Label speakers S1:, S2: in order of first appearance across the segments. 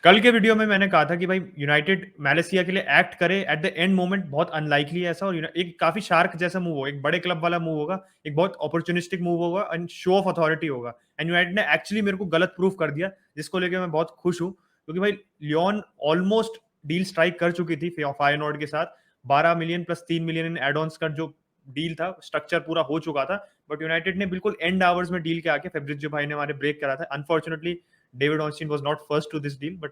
S1: कल के वीडियो में मैंने कहा था कि भाई यूनाइटेड मैलेसिया के लिए एक्ट करे एट द एंड मोमेंट बहुत अनलाइकली है ऐसा, और एक काफी शार्क जैसा मूव हो, एक बड़े क्लब वाला मूव होगा, एक बहुत अपॉर्चुनिस्टिक मूव होगा एंड शो ऑफ अथॉरिटी होगा। एंड यूनाइटेड ने एक्चुअली मेरे को गलत प्रूफ कर दिया, जिसको लेके मैं बहुत खुश हूँ, क्योंकि भाई लियोन ऑलमोस्ट डील स्ट्राइक कर चुकी थी फायरनॉर्ड के साथ। 12 million plus 3 million in add-ons का जो डील था, स्ट्रक्चर पूरा हो चुका था, बट यूनाइटेड ने बिल्कुल एंड आवर्स में डील के आके फेब्रिजियो भाई ने हमारे ब्रेक करा था। Unfortunately David Austin was not first to this deal, but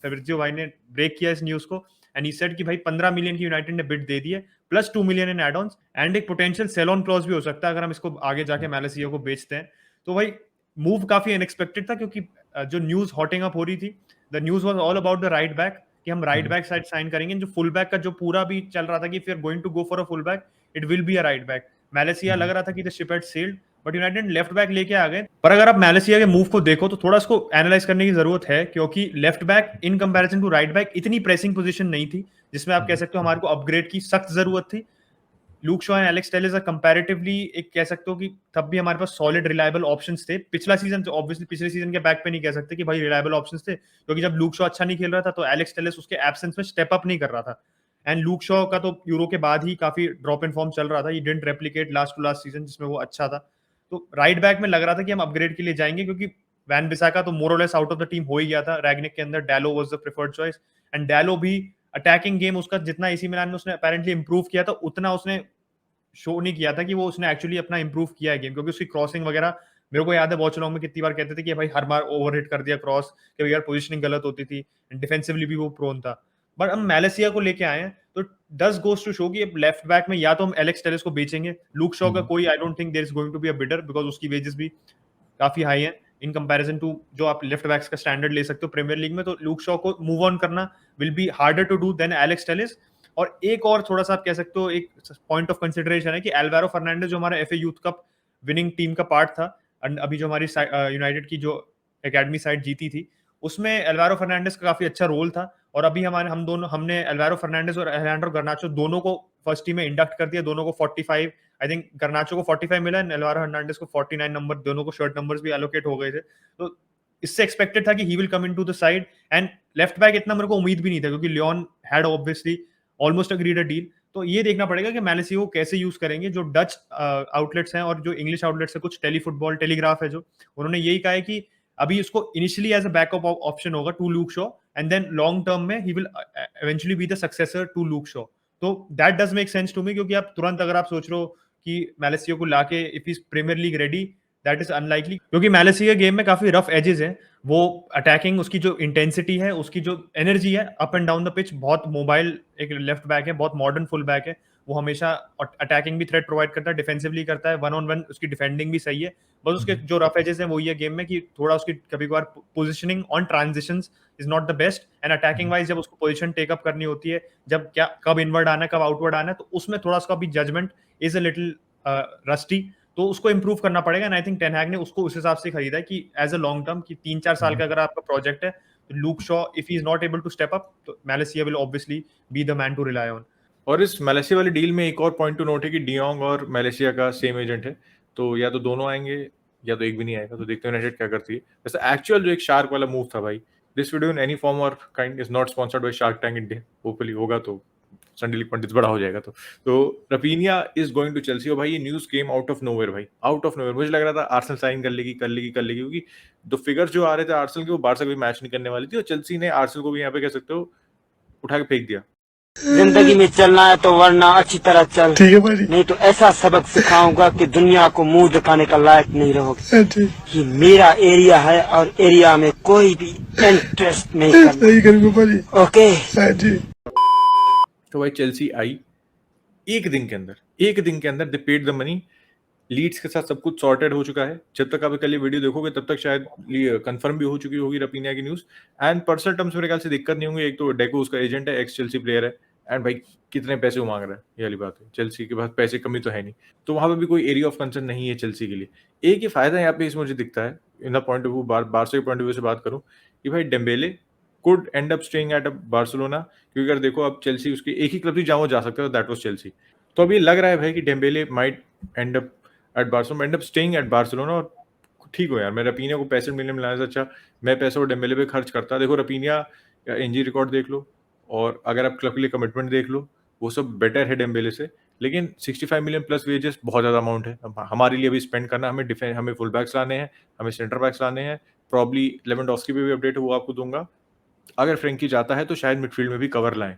S1: Fabrizio भाई ने ब्रेक किया इस न्यूज को एंड ही सेड कि भाई 15 मिलियन की यूनाइटेड ने बिड दे दी है, plus 2 million in add ons, and एक पोटेंशियल सेल ऑन क्लॉज भी हो सकता है अगर हम इसको आगे जाके मैलेसिया को बेचते हैं। तो भाई मूव काफी अनएक्सपेक्टेड था, क्योंकि जो न्यूज हॉटिंग अप हो रही थी, the news was all about the right back, कि हम राइट बैक साइड साइन करेंगे। जो फुल बैक का जो पूरा भी चल रहा था कि if you are going to go for a full back, it will be a right back. Malacia लग रहा था कि the ship had sailed, but United left back लेके आ गए। पर अगर आप मैलेसिया के मूव को देखो तो थोड़ा इसको एनालाइज करने की जरूरत है, क्योंकि left back in comparison to right back इतनी प्रेसिंग पोजीशन नहीं थी जिसमें आप कह सकते हो हमारे को अपग्रेड की सख्त जरूरत थी। Look Shaw and Alex Telles comparatively एक कह सकते हो कि तब भी हमारे पास सॉलिड रिलायबल ऑप्शंस थे। पिछला सीजन तो ऑब्वियसली पिछले सीजन के बैक पे नहीं कह सकते कि भाई रिलायबल ऑप्शंस थे, क्योंकि जब लूक शॉ अच्छा नहीं खेल रहा था तो एलेक्स टेलेस उसके एब्सेंस में स्टेप अप नहीं कर रहा था। एंड लूक शॉ का तो यूरो के बाद ही काफी ड्रॉप इन फॉर्म चल रहा था, ये didn't replicate last to last season जिसमें वो अच्छा था। तो राइट बैक में लग रहा था कि हम अपग्रेड के लिए जाएंगे, क्योंकि वैन बिसाका तो मोर और less out of the team हो ही गया था। रैग्निक के अंदर डैलो was the preferred choice, and डैलो भी अटैकिंग गेम उसका जितना एसी मिलान में उसने अपेरेंटली इंप्रूव किया था, उतना उसने शो नहीं किया था कि वो उसने एक्चुअली अपना इंप्रूव किया है गेम, क्योंकि उसकी क्रॉसिंग वगैरह मेरे को याद है बहुत लोगों में कितनी बार कहते थे कि भाई हर बार ओवर हिट कर दिया क्रॉस, कि यार पोजीशनिंग गलत होती थी, डिफेंसिवली भी वो प्रोन था। बट हम मैलेसिया को लेके आए हैं तो डस गोस टू शो कि अब लेफ्ट बैक में या तो हम एलेक्स टेरेस को बेचेंगे। लूक शॉ का कोई I don't think there is going to be a bidder, because उसकी वेजेस भी काफी हाई है इन कंपैरिजन टू जो आप लेफ्ट बैक्स का स्टैंडर्ड ले सकते हो प्रीमियर लीग में। तो लूक शॉ को मूव ऑन करना will be harder to do than Alex Telles. और एक और थोड़ा सा आप कह सकते हो एक पॉइंट ऑफ कंसिडरेशन है कि एल्वारो फर्नांडिस जो हमारा FA youth cup winning team का पार्ट था, अभी जो हमारी यूनाइटेड की जो एकेडमी साइड जीती थी, उसमें एल्वारो फर्नांडिस का काफी अच्छा रोल था। और अभी हमने एल्वारो फर्नांडिस और एलेजांड्रो गर्नाचो दोनों को फर्स्ट टीम में इंडक्ट कर दिया, दोनों को 45, आई थिंक गर्नाचो को 45 मिला, एल्वारो फर्नांडिस को 49 नंबर, दोनों को शर्ट नंबर्स भी एलोकेट हो गए थे। तो इससे एक्सपेक्टेड था कि he will come into the side. And left back इतना मेरे को उम्मीद भी नहीं था, क्योंकि Lyon had obviously almost agreed a deal. तो ये देखना पड़ेगा कि मैलेसिया को कैसे यूज करेंगे। जो डच आउटलेट्स हैं और जो इंग्लिश आउटलेट्स है, कुछ टेली फुटबॉल टेलीग्राफ है, जो उन्होंने यही कहा है कि अभी इसको initially as a backup option होगा to Luke Shaw, and then long term में he will eventually be the successor to Luke Shaw. तो that does make sense to me, क्योंकि आप तुरंत अगर आप सोच रहे हो कि मैलेसिया को लाके if is Premier League ready, that is unlikely, क्योंकि मैलेसिया गेम में काफी रफ एजेस हैं। वो अटैकिंग उसकी जो इंटेंसिटी है, उसकी जो एनर्जी है up and down the pitch, बहुत मोबाइल एक लेफ्ट बैक है, बहुत मॉडर्न फुल बैक है। वो हमेशा अटैकिंग भी थ्रेट प्रोवाइड करता है, डिफेंसिवली करता है, वन ऑन वन उसकी डिफेंडिंग भी सही है। बस उसके जो रफ एजेस हैं वो ये गेम में कि थोड़ा उसकी कभी कभार positioning on transitions is not the best, and attacking wise जब उसको पोजीशन टेकअप करनी होती है, जब क्या कब इनवर्ड आना है कब आउटवर्ड आना है, तो उसमें थोड़ा उसका भी judgment is a little rusty. तो उसको इंप्रूव करना पड़ेगा, and I think Ten Hag ने उसको उस हिसाब से खरीदा है कि एज अ लॉन्ग टर्म, कि 3-4 साल का अगर आपका प्रोजेक्ट है, तो Luke Shaw if he is not able to step up, तो Malacia will obviously be the man to rely on.
S2: और इस मलेशिया वाली डील में एक और पॉइंट टू नोट है कि डियोंग और मलेशिया का सेम एजेंट है, तो या तो दोनों आएंगे या तो एक भी नहीं आएगा। तो देखते हैं यूनाइटेड क्या करती है। वैसे एक्चुअल जो एक शार्क वाला मूव था भाई, this video in any form or kind is not sponsored by Shark Tank India. Hopefully होगा तो संडे लीग पंडित बड़ा हो जाएगा। तो Raphinha is going to Chelsea. और भाई ये news came out of nowhere भाई, आउट ऑफ नोवेयर। मुझे लग रहा था आर्सेनल साइन कर लेगी क्योंकि दो फिगर्स जो आ रहे थे आर्सेनल के, वो बारसा भी मैच नहीं करने वाली थी, और चेल्सी ने आर्सेनल को भी यहाँ पे कह सकते हो उठा के फेंक दिया।
S3: जिंदगी में चलना है तो वरना अच्छी तरह चल, ठीक है भाई, नहीं तो ऐसा सबक सिखाऊंगा कि दुनिया को मुंह दिखाने का लायक नहीं रहोगे। ये मेरा एरिया है और एरिया में कोई भी इंटरेस्ट नहीं करना। ओके जी।
S2: तो भाई चेल्सी आई एक दिन के अंदर they paid the money. Leeds के साथ सब कुछ सॉर्टेड हो चुका है। जब तक आप कल ये वीडियो देखोगे तब तक शायद कंफर्म भी हो चुकी होगी रफीनिया की न्यूज। एंड पर्सनल टर्म्स मेरे ख्याल से दिक्कत नहीं होंगी। एक तो डेको उसका एजेंट है, एक्स चेल्सी प्लेयर है, एंड भाई कितने पैसे वो मांग रहा है, ये वाली बात है। चेल्सी के पास पैसे कमी तो है नहीं, तो वहां पे भी कोई एरिया ऑफ कंसर्न नहीं है चेल्सी के लिए। एक ही फायदा यहाँ पे इस मुझे दिखता है in the point of view, Barça के पॉइंट ऑफ व्यू से बात करूं, कि भाई Dembélé could and up staying at Barcelona. क्योंकि अगर देखो अब चेल्सी उसकी एक ही क्लब थी जहां वो जा सकता था, दैट वाज चेल्सी। तो अभी लग रहा है भाई कि Dembélé might and up at Barcelona, and up staying at Barcelona, और ठीक हो यार, मैं रफीनिया को 65 मिलियन लाने से अच्छा मैं पैसा और डेम्बेले पे खर्च करता। देखो रफीनिया इंजरी रिकॉर्ड देख लो और अगर आप क्लब के लिए कमिटमेंट देख लो, वो सब बेटर है डेम्बेले से, लेकिन 65 मिलियन प्लस वेजेस बहुत ज़्यादा अमाउंट है। हमारे लिए भी स्पेंड करना, हमें फुल बैक्स लाने हैं, हमें सेंटर बैक्स लाने हैं, प्रॉब्ली लेवेंडोव्स्की पे भी अपडेट है, वो आपको दूंगा। अगर फ्रेंकी जाता है तो शायद मिडफील्ड में भी कवर लाएं।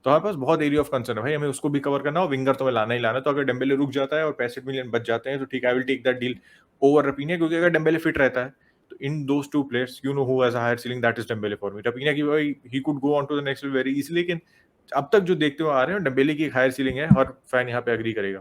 S2: तो हमारे पास बहुत एरिया ऑफ कंसर्न है भाई, हमें उसको भी कवर करना हो, विंगर तो हमें लाना ही लाना है। तो अगर डेम्बेले रुक जाता है और 65 मिलियन बच जाते हैं तो ठीक, I will take that deal over Raphinha, क्योंकि अगर डेम्बेले फिट रहता है तो in those two players you know who has a higher ceiling, that is Dembele for me. Raphinha की भाई he could go on to the next level very easily, लेकिन अब तक जो देखते हुए आ रहे हैं डेम्बेले की एक हायर सीलिंग है, हर फैन यहाँ पे एग्री करेगा।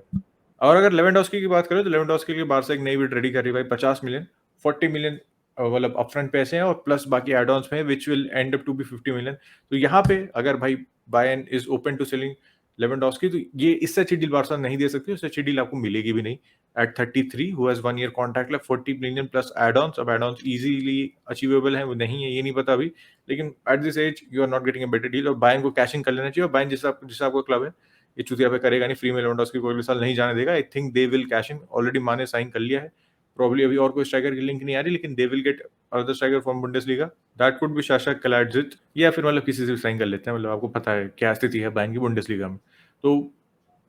S2: और अगर लेवेंडोव्स्की की बात करें तो लेवेंडोव्स्की के बारसा एक नई बिड रेडी कर रही है भाई, 50 मिलियन, 40 मिलियन मतलब अपफ्रंट पैसे हैं और प्लस बाकी एड ऑन्स में, which will end up to be 50 million. तो यहाँ पे अगर भाई Bayern is open to selling Lewandowski, तो ये इससे अच्छी डील बारसा नहीं दे सकती, उससे अच्छी डील आपको मिलेगी भी नहीं। At 33 who has 1 year contract left, 40 million plus add ons. अब एड ऑन्स इजीली अचीवेबल है वो नहीं है, ये नहीं पता अभी, लेकिन at this age you are not getting a better deal. और बायर्न को कैशिंग कर लेना चाहिए, और बायर्न जिससे आपका क्लब है ये चुतिया पे करेगा नहीं, फ्री में लेवेंडोव्स्की को अगले साल नहीं जाने देगा। I think they will cash in, already माने साइन कर लिया है, प्रॉब्ली अभी और कोई स्ट्राइकर की लिंक नहीं आ रही, लेकिन they will get other striker from Bundesliga, that could be Sasha Kalajdzic, या फिर मतलब किसी से साइन कर लेते हैं। मतलब आपको पता है क्या स्थिति है बायर्न की बुंडेसलीगा में। तो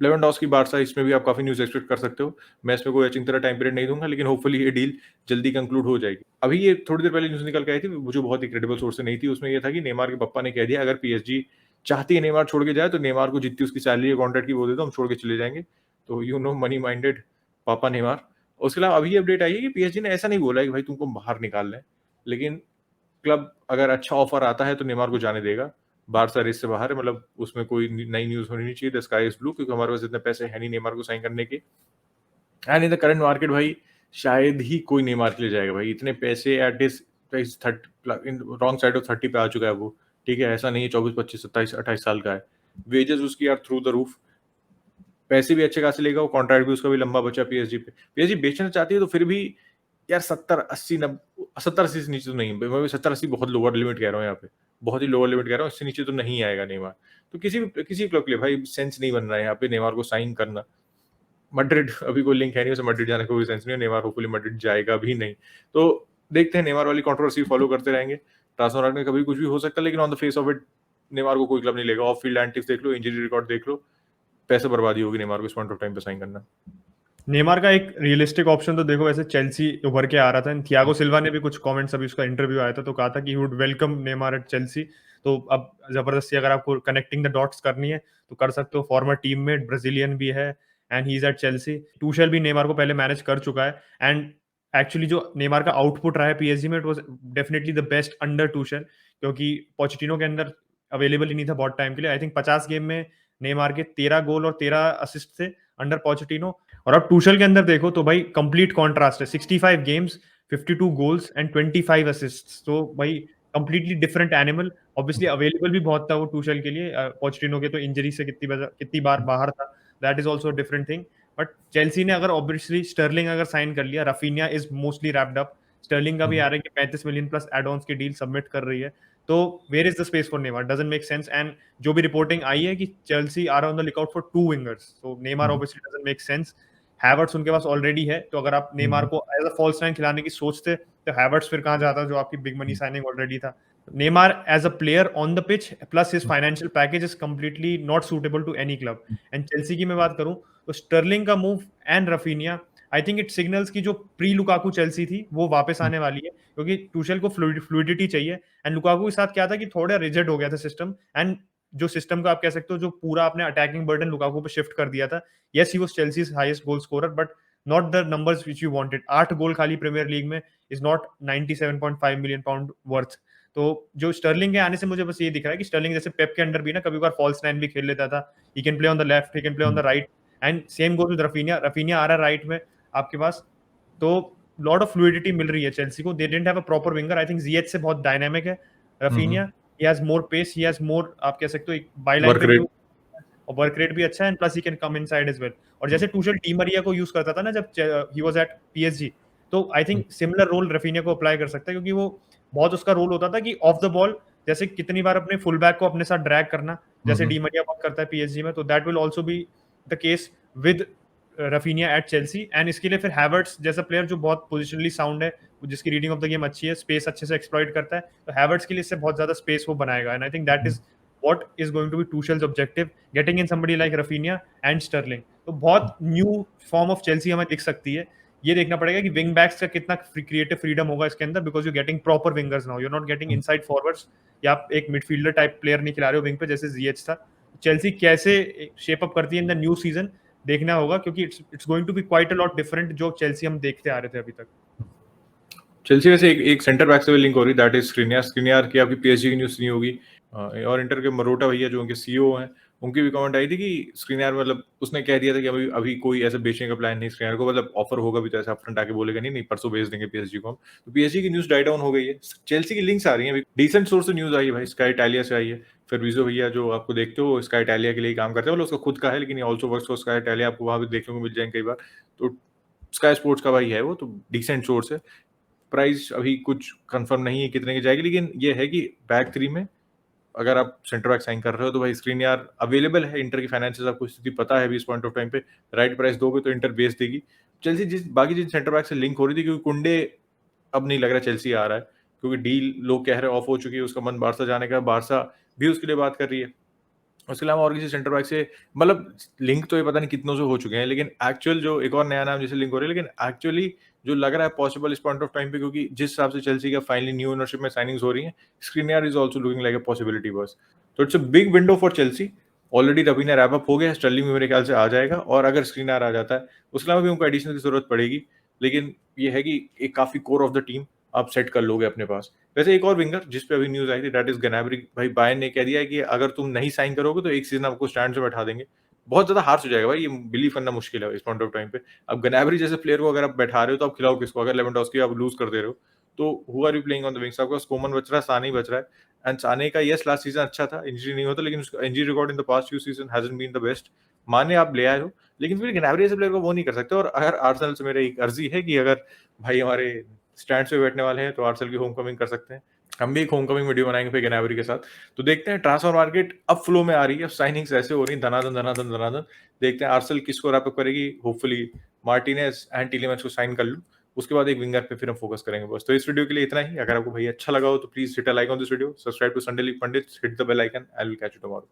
S2: लेवेंडोव्स्की बारसा, इसमें भी आप काफी न्यूज एक्सपेक्ट कर सकते हो। मैं इसमें कोई अच्छी तरह टाइम पीरियड नहीं दूंगा, लेकिन होपफुली ये डील जल्दी कंक्लूड हो जाएगी। अभी ये थोड़ी देर पहले न्यूज निकल के आई थी, मुझे बहुत ही क्रेडिबल सोर्स से नहीं थी, उसमें ये था कि नेमार के पापा ने कह दिया अगर पीएसजी चाहती है नेमार छोड़ के जाए तो नेमार को जितनी उसकी सैलरी है कॉन्ट्रैक्ट की वो दे दो, हम छोड़ के चले जाएंगे। तो यू नो मनी माइंडेड पापा नेमार। उसके अलावा अभी अपडेट आई है कि पीएसजी ने ऐसा नहीं बोला है कि भाई तुमको बाहर निकाल लें, लेकिन क्लब अगर अच्छा ऑफर आता है तो नेमार को जाने देगा। बारसा रेस से बाहर है, मतलब उसमें कोई नई न्यूज होनी नहीं चाहिए, द स्काई इज ब्लू, क्योंकि हमारे पास इतने पैसे है नहीं नेमार को साइन करने के। And in the current market भाई शायद ही कोई नेमार के लिए जाएगा भाई, इतने पैसे at this 30 in wrong side of 30 पे आ चुका है वो, ठीक है, ऐसा नहीं है 24 25 27 28 साल का है। वेजेस उसकी यार थ्रू द रूफ, पैसे भी अच्छे खासे लेगा, वो कॉन्ट्रैक्ट भी उसका भी लंबा बचा पीएसजी पे। पीएसजी बेचना चाहती है तो फिर भी यार 70-80 से नीचे तो नहीं, मैं भी 70-80 बहुत लोअर लिमिट कह रहा हूँ यहाँ पे, बहुत ही लोअर लिमिट कह रहा हूँ, इससे नीचे तो नहीं आएगा नेमार। तो किसी क्लब के लिए भाई सेंस नहीं बन रहा है यहाँ पे नेमार को साइन करना। मैड्रिड अभी कोई लिंक है नहीं, उसे मैड्रिड जाने का कोई सेंस नहीं है, नेमार होपफुली मैड्रिड जाएगा भी नहीं। तो देखते हैं, नेमार वाली कंट्रोवर्सी फॉलो करते रहेंगे। ट्रांसफर में कभी कुछ भी हो सकता है, लेकिन on the face of it Neymar को कोई क्लब नहीं लेगा। ऑफ फील्ड एंटिक्स देख लो, इंजरी रिकॉर्ड देख लो, पैसे बर्बादी होगी नेमार को इस पॉइंट ऑफ टाइम पे साइन करना।
S1: नेमार का एक रियलिस्टिक ऑप्शन तो देखो, वैसे चेल्सी उभर के आ रहा था, थियागो सिल्वा ने भी कुछ कमेंट्स, अभी उसका इंटरव्यू आया था तो कहा था कि he would welcome Neymar at Chelsea. तो अब जबरदस्ती अगर आपको कनेक्टिंग द डॉट्स करनी है तो कर सकते हो, फॉर्मर टीममेट ब्राजीलियन भी है and he is at Chelsea. Tuchel भी नेमार को पहले मैनेज कर चुका है, एंड एक्चुअली जो नेमार का आउटपुट रहा है पीएसजी में, it was definitely the best under Tuchel, क्योंकि पोचेटिनो के अंदर अवेलेबल ही नहीं था बहुत टाइम के लिए। आई थिंक 50 गेम में नेमार के 13 गोल और 13 असिस्ट थे अंडर पोचेटिनो। और अब टूशल के अंदर देखो तो भाई कंप्लीट कॉन्ट्रास्ट है, 65 गेम्स, 52 गोल्स एंड 25 असिस्ट्स। तो भाई completely different animal. Obviously available भी बहुत था वो टूशल के लिए, पोचेटिनो के तो इंजरी से कितनी बार बाहर था, that is also different thing. But Chelsea ने अगर ऑब्वियसली स्टर्लिंग अगर साइन कर लिया, Raphinha is mostly wrapped up, Sterling का भी आ रहा है कि 35 मिलियन प्लस एड ऑन्स की डील सबमिट कर रही है, तो where is the space for Neymar, doesn't make sense. And जो भी रिपोर्टिंग आई है कि Chelsea are on the lookout for 2 wingers, so Neymar obviously doesn't make sense. Havertz उनके पास ऑलरेडी है, तो अगर आप नेमार को एज अ फॉल्स नाइन खिलाने की सोचते तो हैवर्ट्स फिर कहां जाता, जो आपकी बिग मनी साइनिंग ऑलरेडी था। Neymar as a player on the pitch plus his financial package is completely not suitable to any club. And Chelsea की मैं बात करूं तो स्टर्लिंग का move and Raphinha, I think it signals की जो pre Lukaku Chelsea थी वो वापस आने वाली है, क्योंकि टूशेल को फ्लूइडिटी चाहिए। एंड लुकाकू के साथ क्या था कि थोड़ा रिजिड हो गया था सिस्टम, एंड जो सिस्टम का आप कह सकते हो जो पूरा आपने अटैकिंग बर्डन लुकाकू पे शिफ्ट कर दिया था। Yes he was Chelsea's highest goal scorer, but not the numbers which you wanted. 8 गोल खाली प्रीमियर लीग में is not 97.5 million pound worth. तो जो स्टर्लिंग के आने से मुझे बस ये दिख रहा है कि स्टर्लिंग जैसे पेप के अंडर भी ना कभी बार फॉल्स नाइन भी खेल लेता था, he can play on the left, he can play on the right, and same goes with Raphinha. Raphinha आ रहा है राइट में आपके पास, तो लॉट ऑफ फ्लूइडिटी मिल रही है चेल्सी को। They didn't have a proper winger, I think जिएच से बहुत डायनामिक है Raphinha, he has more pace, he has more, आप कह सकते हो एक बायलाइन पे भी, और वर्क रेट भी अच्छा है, and plus he can come inside as well. और जैसे टूशेल डी मरिया को यूज करता था ना जब ही वाज एट पीएसजी, तो I think similar role Raphinha को अप्लाई कर सकता है, क्योंकि वो बहुत उसका रोल होता था कि ऑफ द बॉल जैसे कितनी बार अपने फुल बैक को अपने साथ ड्रैग करना, जैसे डी मरिया बहुत करता है पीएसजी में, तो that will also be the case with Raphinha at Chelsea. And इसके लिए फिर हैवर्ट्स जैसा प्लेयर जो बहुत पोजिशनली साउंड है, जिसकी रीडिंग ऑफ द गेम अच्छी है, स्पेस अच्छे से एक्सप्लॉइट करता है, तो हैवर्ट्स के लिए इससे बहुत ज्यादा स्पेस वो बनाएगा। And I think that is what is going to be Tuchel's objective, getting in somebody like Rafinha and Sterling। तो बहुत न्यू फॉर्म ऑफ चेल्सी हमें दिख सकती है। ये देखना पड़ेगा कि विंग बैक्स का कितना क्रिएटिव फ्रीडम होगा इसके अंदर, because you getting proper wingers now, you not getting inside forwards, या आप एक मिडफील्डर टाइप प्लेयर नहीं खिला रहे हो विंग पे जैसे जीएच था। चेल्सी कैसे शेप अप करती है इन द न्यू सीजन देखना होगा, क्योंकि it's going to be quite a lot different जो चेल्सी हम देखते आ रहे थे अभी तक।
S2: चेल्सी वैसे एक सेंटर बैक से भी लिंक हो रही, दैट इज स्क्रीनियार की आपकी पीएसजी की न्यूज़ नहीं होगी। और इंटर के मरोटा भैया जो उनके सीईओ हैं, उनकी भी कमेंट आई थी कि स्क्रीनियार मतलब उसने कह दिया था कि अभी कोई ऐसा बेचने का प्लान नहीं स्क्रीनियार को, मतलब ऑफर होगा भी तो ऐसा अपफ्रंट आके बोलेगा नहीं परसों बेच देंगे पीएसजी को हम। तो पीएसजी की न्यूज़ डाई डाउन हो गई है, चेल्सी की लिंक्स आ रही हैं, डिसेंट सोर्स से न्यूज़ आई है भाई, स्काई इटालिया से आई है। फिर वीजो भैया जो आपको देखते हो स्काई इटालिया के लिए काम करते हैं, मतलब उसका खुद का है लेकिन also works for sky Italia, आपको वहाँ भी देखने को मिल जाएंगे कई बार। तो स्काई स्पोर्ट्स का भाई है वो, तो डिसेंट सोर्स है। प्राइस अभी कुछ कंफर्म नहीं है कितने की जाएगी, लेकिन ये है कि बैक थ्री में अगर आप सेंटर बैक साइन कर रहे हो तो भाई स्क्रीनियार अवेलेबल है। इंटर की फाइनेंशियल आपको स्थिति पता है अभी इस पॉइंट ऑफ टाइम पे, राइट प्राइस दोगे तो इंटर बेच देगी। चेल्सी जिन सेंटर बैक से लिंक हो रही थी, क्योंकि कुंडे अब नहीं लग रहा चेल्सी आ रहा है, क्योंकि डील लोग कह रहे हैं ऑफ हो चुकी है, उसका मन बारसा जाने का, बारसा भी उसके लिए बात कर रही है। उसके अलावा और किसी सेंटर बैक से मतलब लिंक तो ये पता नहीं कितनों से हो चुके हैं, लेकिन एक्चुअल जो एक और नया नाम जैसे लिंक हो रही है, लेकिन एक्चुअली जो लग रहा है पॉसिबल इस पॉइंट ऑफ टाइम पे, क्योंकि जिस हिसाब से चेल्सी का फाइनली न्यू ओनरशिप में साइनिंग्स हो रही हैं, Skriniar is also looking like a possibility बस। तो it's a big window for Chelsea. Already रवीना रैप अप हो गया, स्टर्लिंग भी मेरे ख्याल से आ जाएगा, और अगर स्क्रीनियार आ जाता है उसके अलावा भी उनको एडिशन की जरूरत पड़ेगी, लेकिन ये है कि एक काफी कोर ऑफ द टीम आप सेट कर लोगे अपने पास। वैसे एक और विंगर जिस पे अभी न्यूज आई थी, दैट इज गनाब्री। भाई बायर्न ने कह दिया है कि अगर तुम नहीं साइन करोगे तो एक सीजन आपको स्टैंड से बैठा देंगे। बहुत ज्यादा हार्श हो जाएगा भाई, ये बिलीव करना मुश्किल है इस पॉइंट ऑफ टाइम पे। अब गनाब्री जैसे प्लेयर को अगर आप बैठा रहे हो तो आप खिलाओ किसको? अगर लेवेंडोव्स्की आप लूज कर दे रहे हो तो who are you playing on the wings? आपका कोमन बच रहा है, साने ही बच रहा है। एंड साने का यस लास्ट सीजन अच्छा था, इंजरी नहीं होता, लेकिन उसका injury record in the past few season hasn't been the best. माने आप ले आए हो, लेकिन फिर गनाब्री जैसे प्लेयर को वो नहीं कर सकते। और अगर आर्सेनल से मेरी एक अर्जी है कि अगर भाई हमारे स्टैंड पे बैठने वाले हैं तो आर्सेनल की होमकमिंग कर सकते हैं। हम भी एक होमकमिंग वीडियो बनाएंगे फिर गनाब्री के साथ। तो देखते हैं, ट्रांसफर मार्केट अब फ्लो में आ रही है, अब साइनिंग्स ऐसे हो रही हैं धनाधन। देखते हैं आर्सेनल किसको रैप अप करेगी। होपफुली मार्टिनेज एंड टिलेमैन्स को साइन कर लूं, उसके बाद एक विंगर पे फिर हम फोकस करेंगे बस। तो इस वीडियो के लिए इतना ही। अगर आपको भाई अच्छा लगा हो तो please hit a like on this video, subscribe to Sunday league Pundit, hit the bell icon. I will catch you tomorrow.